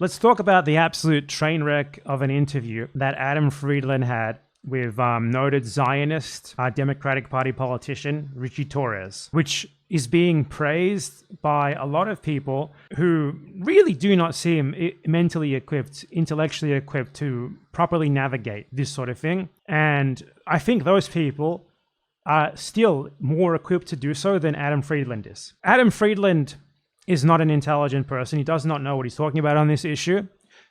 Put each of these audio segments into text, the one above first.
Let's talk about the absolute train wreck of an interview that Adam Friedland had with noted Zionist Democratic Party politician Ritchie Torrres, which is being praised by a lot of people who really do not seem mentally equipped, intellectually equipped to properly navigate this sort of thing. And I think those people are still more equipped to do so than Adam Friedland is. Adam Friedland is not an intelligent person. He does not know what he's talking about on this issue.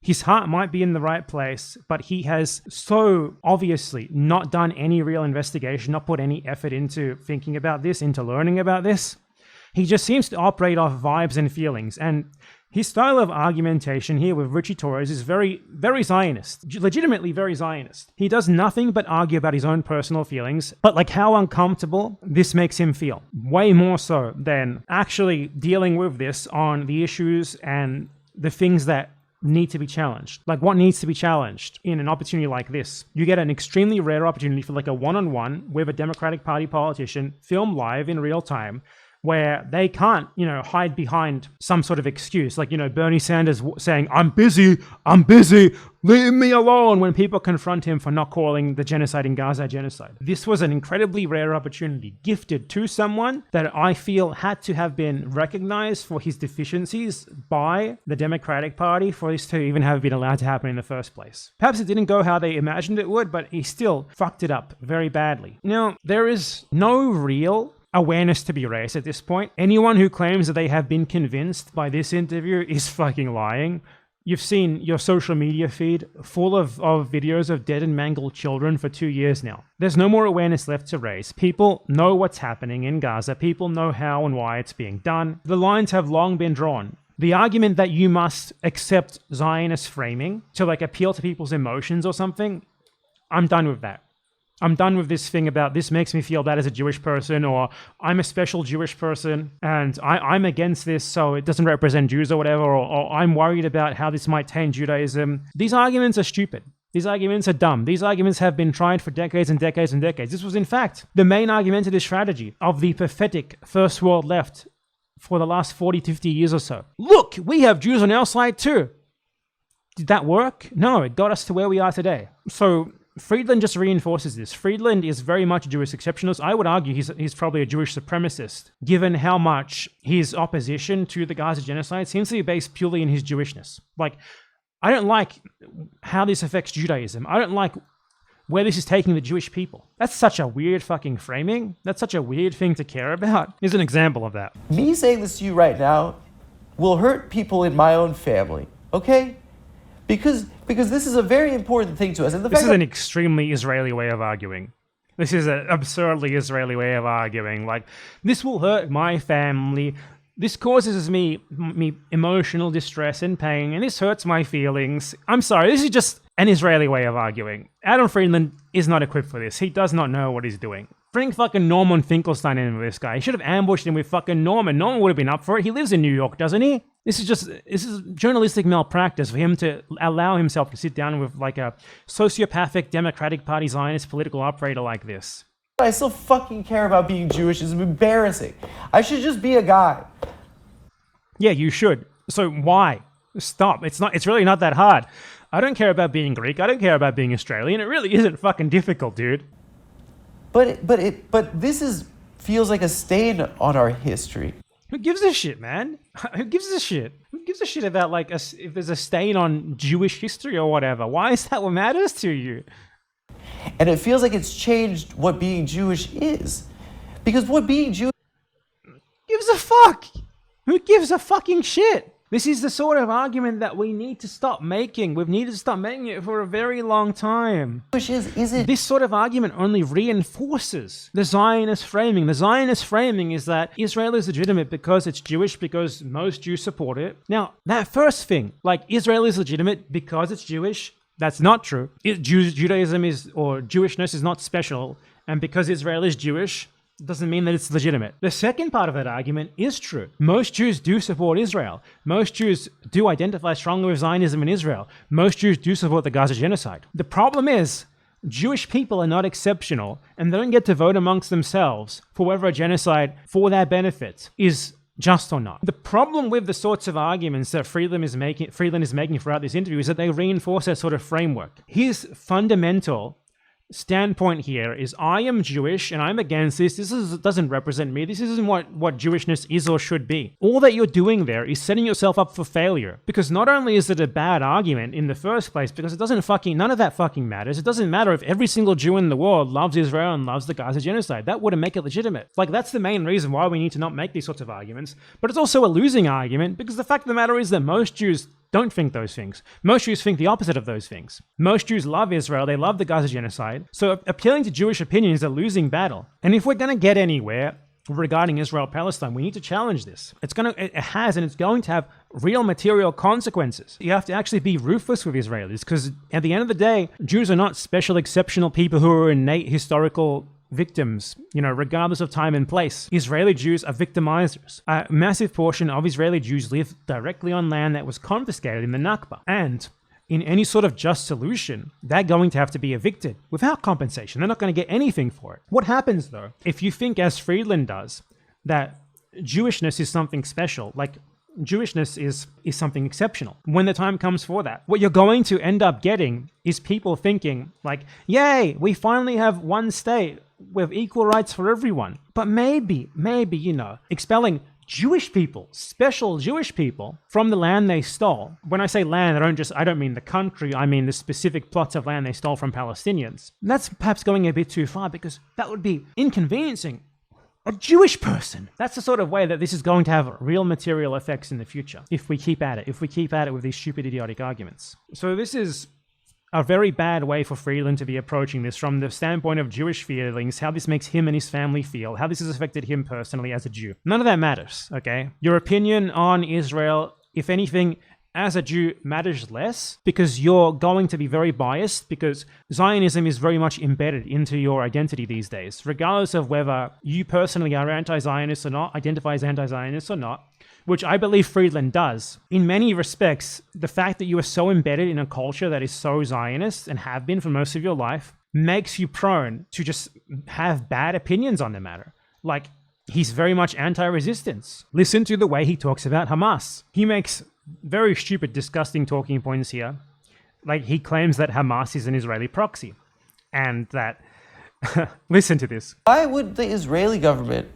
His heart might be in the right place, but he has so obviously not done any real investigation, not put any effort into thinking about this, into learning about this. He just seems to operate off vibes and feelings. And his style of argumentation here with Ritchie Torrres is very, very Zionist, legitimately very Zionist. He does nothing but argue about his own personal feelings, but like how uncomfortable this makes him feel. Way more so than actually dealing with this on the issues and the things that need to be challenged. Like what needs to be challenged in an opportunity like this? You get an extremely rare opportunity for like a one-on-one with a Democratic Party politician, filmed live in real time, where they can't, hide behind some sort of excuse. Like, Bernie Sanders saying, I'm busy, leave me alone, when people confront him for not calling the genocide in Gaza genocide. This was an incredibly rare opportunity gifted to someone that I feel had to have been recognized for his deficiencies by the Democratic Party for this to even have been allowed to happen in the first place. Perhaps it didn't go how they imagined it would, but he still fucked it up very badly. There is no real awareness to be raised at this point. Anyone who claims that they have been convinced by this interview is fucking lying. You've seen your social media feed full of videos of dead and mangled children for 2 years now. There's no more awareness left to raise. People know what's happening in Gaza. People know how and why it's being done. The lines have long been drawn. The argument that you must accept Zionist framing to appeal to people's emotions or something, I'm done with that. I'm done with this thing about this makes me feel bad as a Jewish person, or I'm a special Jewish person and I'm against this so it doesn't represent Jews or whatever, or I'm worried about how this might taint Judaism. These arguments are stupid. These arguments are dumb. These arguments have been tried for decades and decades and decades. This was in fact the main argumentative strategy of the pathetic First World left for the last 40, 50 years or so. Look, we have Jews on our side too. Did that work? No, it got us to where we are today. So Friedland just reinforces this. Friedland is very much a Jewish exceptionalist. I would argue he's probably a Jewish supremacist, given how much his opposition to the Gaza genocide seems to be based purely in his Jewishness. I don't like how this affects Judaism. I don't like where this is taking the Jewish people. That's such a weird fucking framing. That's such a weird thing to care about. Here's an example of that. Me saying this to you right now will hurt people in my own family, okay? Because this is a very important thing to us. And this is an extremely Israeli way of arguing. This is an absurdly Israeli way of arguing. This will hurt my family. This causes me emotional distress and pain, and this hurts my feelings. I'm sorry, this is just an Israeli way of arguing. Adam Friedland is not equipped for this. He does not know what he's doing. Bring fucking Norman Finkelstein in with this guy. He should have ambushed him with fucking Norman. Norman would have been up for it. He lives in New York, doesn't he? This is journalistic malpractice for him to allow himself to sit down with a sociopathic Democratic Party Zionist political operator like this. I still fucking care about being Jewish. It's embarrassing. I should just be a guy. Yeah, you should. So why? Stop. It's really not that hard. I don't care about being Greek. I don't care about being Australian. It really isn't fucking difficult, dude. But this feels like a stain on our history. Who gives a shit, man? Who gives a shit? Who gives a shit about if there's a stain on Jewish history or whatever? Why is that what matters to you? And it feels like it's changed what being Jewish is. Because what being Jewish gives a fuck. Who gives a fucking shit? This is the sort of argument that we need to stop making. We've needed to stop making it for a very long time. This sort of argument only reinforces the Zionist framing. The Zionist framing is that Israel is legitimate because it's Jewish, because most Jews support it. Now, that first thing, Israel is legitimate because it's Jewish, that's not true. Judaism or Jewishness is not special, and because Israel is Jewish, doesn't mean that it's legitimate. The second part of that argument is true. Most Jews do support Israel. Most Jews do identify strongly with Zionism in Israel. Most Jews do support the Gaza genocide. The problem is, Jewish people are not exceptional, and they don't get to vote amongst themselves for whether a genocide, for their benefit, is just or not. The problem with the sorts of arguments that Friedland is making throughout this interview is that they reinforce that sort of framework. His fundamental standpoint here is, I am Jewish and I'm against this. Doesn't represent me. This isn't what Jewishness is or should be. All that you're doing there is setting yourself up for failure, because not only is it a bad argument in the first place, because none of that fucking matters. It doesn't matter if every single Jew in the world loves Israel and loves the Gaza genocide. That wouldn't make it legitimate. Like, that's the main reason why we need to not make these sorts of arguments. But it's also a losing argument, because the fact of the matter is that most Jews don't think those things. Most Jews think the opposite of those things. Most Jews love Israel. They love the Gaza genocide. So appealing to Jewish opinion is a losing battle. And if we're going to get anywhere regarding Israel-Palestine, we need to challenge this. It has and it's going to have real material consequences. You have to actually be ruthless with Israelis, because at the end of the day, Jews are not special, exceptional people who are innate historical victims, regardless of time and place. Israeli Jews are victimizers. A massive portion of Israeli Jews live directly on land that was confiscated in the Nakba. And in any sort of just solution, they're going to have to be evicted without compensation. They're not going to get anything for it. What happens, though, if you think, as Friedland does, that Jewishness is something special, like Jewishness is something exceptional, when the time comes for that, what you're going to end up getting is people thinking like, yay, we finally have one state with equal rights for everyone. But maybe, expelling Jewish people, special Jewish people, from the land they stole. When I say land, I don't mean the country, I mean the specific plots of land they stole from Palestinians. That's perhaps going a bit too far, because that would be inconveniencing a Jewish person. That's the sort of way that this is going to have real material effects in the future, if we keep at it with these stupid, idiotic arguments. So this is a very bad way for Friedland to be approaching this from the standpoint of Jewish feelings, how this makes him and his family feel, how this has affected him personally as a Jew. None of that matters, okay? Your opinion on Israel, if anything, as a Jew, matters less, because you're going to be very biased, because Zionism is very much embedded into your identity these days, regardless of whether you personally are anti-Zionist or not, identify as anti-Zionist or not, which I believe Friedland does. In many respects, the fact that you are so embedded in a culture that is so Zionist, and have been for most of your life, makes you prone to just have bad opinions on the matter. Like, he's very much anti-resistance. Listen to the way he talks about Hamas. He makes very stupid, disgusting talking points here. Like, he claims that Hamas is an Israeli proxy, and that... Listen to this. Why would the Israeli government...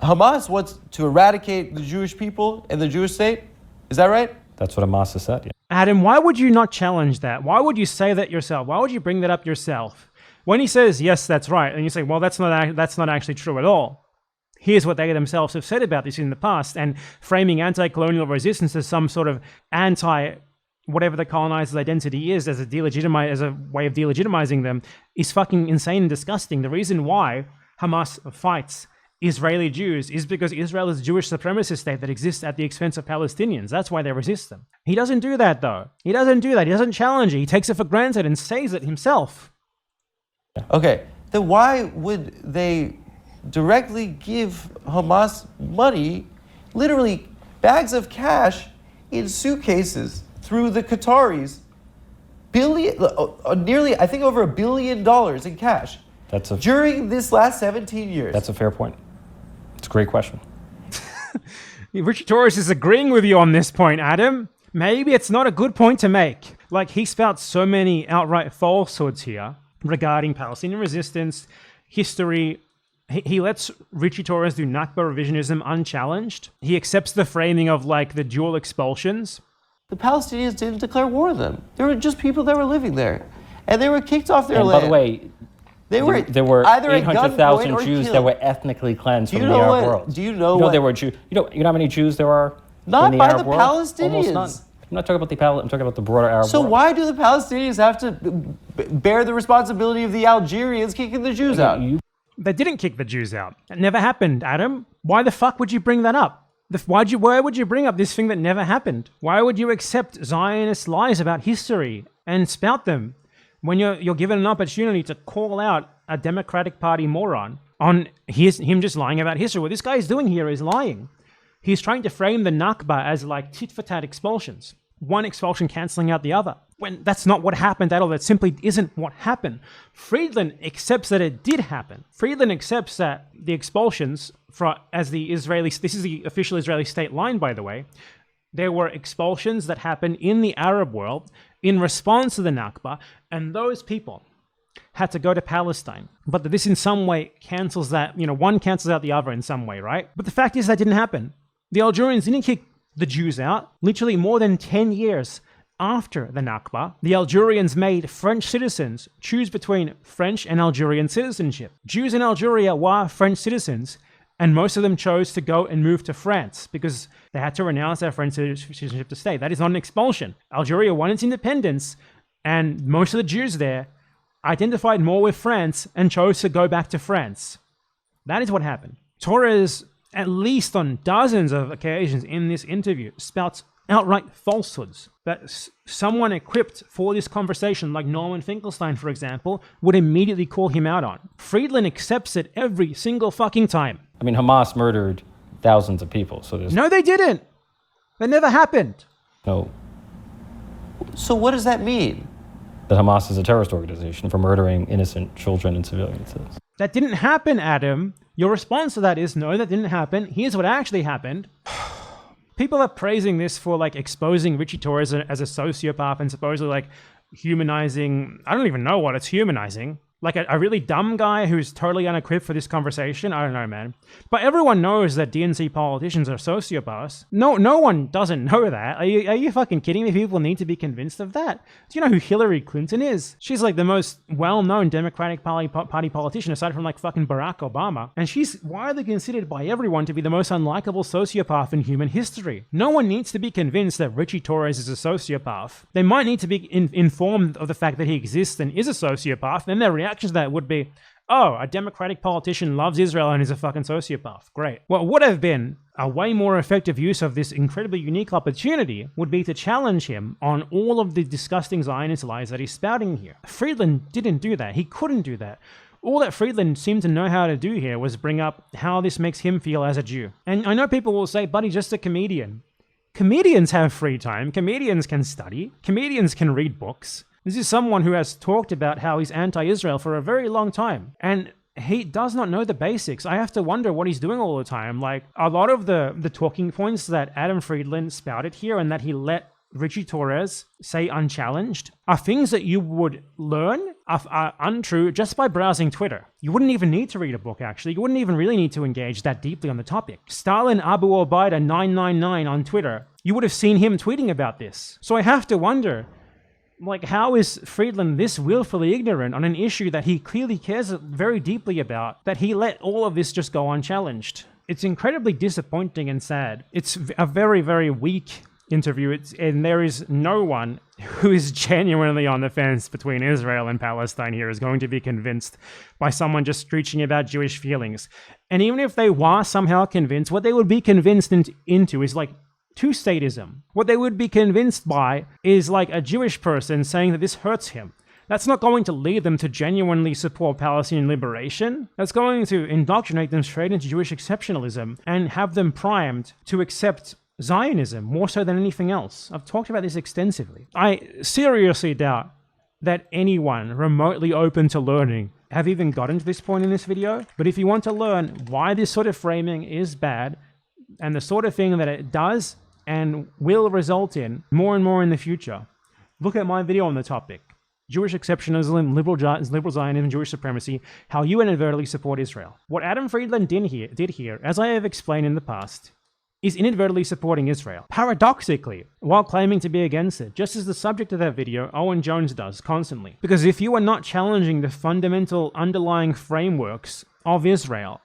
Hamas wants to eradicate the Jewish people and the Jewish state? Is that right? That's what Hamas has said, yeah. Adam, why would you not challenge that? Why would you say that yourself? Why would you bring that up yourself? When he says, yes, that's right, and you say, well, that's not actually true at all. Here's what they themselves have said about this in the past, and framing anti-colonial resistance as some sort of whatever the colonizer's identity is, as a way of delegitimizing them, is fucking insane and disgusting. The reason why Hamas fights Israeli Jews is because Israel is a Jewish supremacist state that exists at the expense of Palestinians. That's why they resist them. He doesn't do that, though. He doesn't do that. He doesn't challenge it. He takes it for granted and says it himself. Okay, then why would they directly give Hamas money, literally bags of cash in suitcases through the Qataris, nearly, I think, over $1 billion in cash during this last 17 years? That's a fair point. It's a great question. Ritchie Torrres is agreeing with you on this point, Adam. Maybe it's not a good point to make. Like, he spouts so many outright falsehoods here regarding Palestinian resistance, history. He lets Ritchie Torrres do Nakba revisionism unchallenged. He accepts the framing of, like, the dual expulsions. The Palestinians didn't declare war on them. They were just people that were living there. And they were kicked off their land. By the way, there were either 800,000 Jews that were ethnically cleansed from the Arab world. Do you know there were Jews? You know how many Jews there are not in the by Arab the world? Palestinians. Almost none. I'm not talking about I'm talking about the broader Arab world. So why do the Palestinians have to bear the responsibility of the Algerians kicking the Jews out? They didn't kick the Jews out. It never happened, Adam. Why the fuck would you bring that up? Why would you bring up this thing that never happened? Why would you accept Zionist lies about history and spout them when you're given an opportunity to call out a Democratic Party moron on him just lying about history? What this guy is doing here is lying. He's trying to frame the Nakba as like tit-for-tat expulsions. One expulsion cancelling out the other. when that's not what happened at all. That simply isn't what happened. Friedland accepts that it did happen. Friedland accepts that the expulsions, as the Israeli, this is the official Israeli state line, by the way, there were expulsions that happened in the Arab world in response to the Nakba, and those people had to go to Palestine. But this in some way cancels that, one cancels out the other in some way, right? But the fact is that didn't happen. The Algerians didn't kick the Jews out. Literally more than 10 years after the Nakba, the Algerians made French citizens choose between French and Algerian citizenship. Jews in Algeria were French citizens, and most of them chose to go and move to France because they had to renounce their French citizenship to stay. That is not an expulsion. Algeria won its independence, and most of the Jews there identified more with France and chose to go back to France. That is what happened. Torres, at least on dozens of occasions in this interview, spouts outright falsehoods that someone equipped for this conversation, like Norman Finkelstein, for example, would immediately call him out on. Friedland accepts it every single fucking time. I mean, Hamas murdered thousands of people, so there's No, they didn't. That never happened. no... So what does that mean? that Hamas is a terrorist organization for murdering innocent children and civilians. That didn't happen, Adam. Your response to that is, no, that didn't happen. Here's what actually happened. People are praising this for like exposing Ritchie Torrres as a sociopath and supposedly like humanizing, I don't even know what it's humanizing. Like a really dumb guy who's totally unequipped for this conversation. I don't know, man. But everyone knows that DNC politicians are sociopaths. No one doesn't know that. Are you fucking kidding me? People need to be convinced of that. Do you know who Hillary Clinton is? She's like the most well-known Democratic Party politician aside from like fucking Barack Obama. And she's widely considered by everyone to be the most unlikable sociopath in human history. No one needs to be convinced that Ritchie Torres is a sociopath. They might need to be informed of the fact that he exists and is a sociopath. Then their reactions to that would be, oh, a Democratic politician loves Israel and is a fucking sociopath. Great. What would have been a way more effective use of this incredibly unique opportunity would be to challenge him on all of the disgusting Zionist lies that he's spouting here. Friedland didn't do that. He couldn't do that. All that Friedland seemed to know how to do here was bring up how this makes him feel as a Jew. And I know people will say, but he's just a comedian. Comedians have free time. Comedians can study. Comedians can read books. This is someone who has talked about how he's anti-Israel for a very long time. And he does not know the basics. I have to wonder what he's doing all the time. Like, a lot of the talking points that Adam Friedland spouted here and that he let Ritchie Torres say unchallenged are things that you would learn are untrue just by browsing Twitter. You wouldn't even need to read a book, actually. You wouldn't even really need to engage that deeply on the topic. Stalin Abu Obaida 999 on Twitter, you would have seen him tweeting about this. So I have to wonder, like, how is Friedland this willfully ignorant on an issue that he clearly cares very deeply about, that he let all of this just go unchallenged? It's incredibly disappointing and sad. It's a very, very weak interview, and there is no one who is genuinely on the fence between Israel and Palestine here is going to be convinced by someone just screeching about Jewish feelings. And even if they were somehow convinced, what they would be convinced into is like two-statism. What they would be convinced by is like a Jewish person saying that this hurts him. That's not going to lead them to genuinely support Palestinian liberation. That's going to indoctrinate them straight into Jewish exceptionalism and have them primed to accept Zionism more so than anything else. I've talked about this extensively. I seriously doubt that anyone remotely open to learning have even gotten to this point in this video. But if you want to learn why this sort of framing is bad and the sort of thing that it does and will result in more and more in the future, look at my video on the topic. Jewish exceptionalism, liberal Zionism, Jewish supremacy, how you inadvertently support Israel. What Adam Friedland did here, as I have explained in the past, is inadvertently supporting Israel, paradoxically, while claiming to be against it, just as the subject of that video, Owen Jones, does constantly. Because if you are not challenging the fundamental underlying frameworks of Israel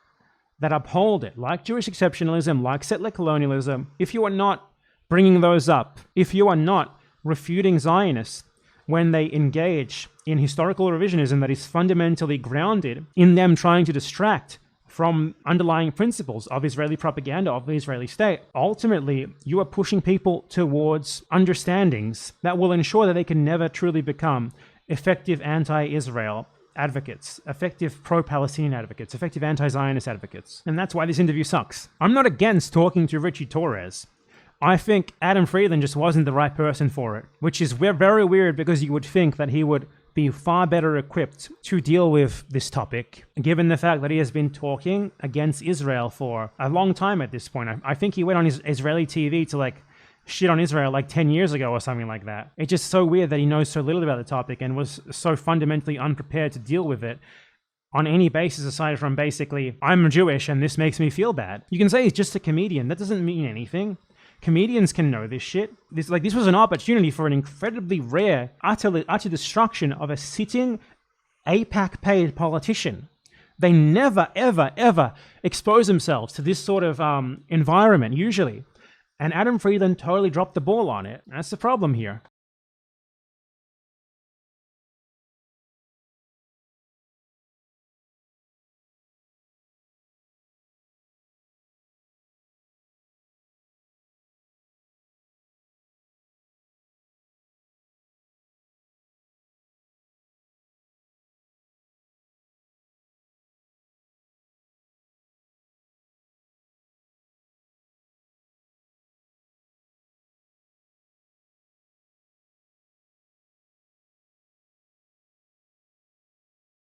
that uphold it, like Jewish exceptionalism, like settler colonialism, if you are not bringing those up, if you are not refuting Zionists when they engage in historical revisionism that is fundamentally grounded in them trying to distract from underlying principles of Israeli propaganda, of the Israeli state, ultimately, you are pushing people towards understandings that will ensure that they can never truly become effective anti-Israel advocates, effective pro-Palestinian advocates, effective anti-Zionist advocates. And that's why this interview sucks. I'm not against talking to Ritchie Torres. I think Adam Friedland just wasn't the right person for it, which is very weird because you would think that he would be far better equipped to deal with this topic, given the fact that he has been talking against Israel for a long time at this point. I think he went on his Israeli TV to like shit on Israel like 10 years ago or something like that. It's just so weird that he knows so little about the topic and was so fundamentally unprepared to deal with it on any basis aside from basically, I'm Jewish and this makes me feel bad. You can say he's just a comedian. That doesn't mean anything. Comedians can know this shit. This was an opportunity for an incredibly rare, utter destruction of a sitting AIPAC paid politician. They never, ever, ever expose themselves to this sort of environment, usually. And Adam Friedland totally dropped the ball on it. That's the problem here.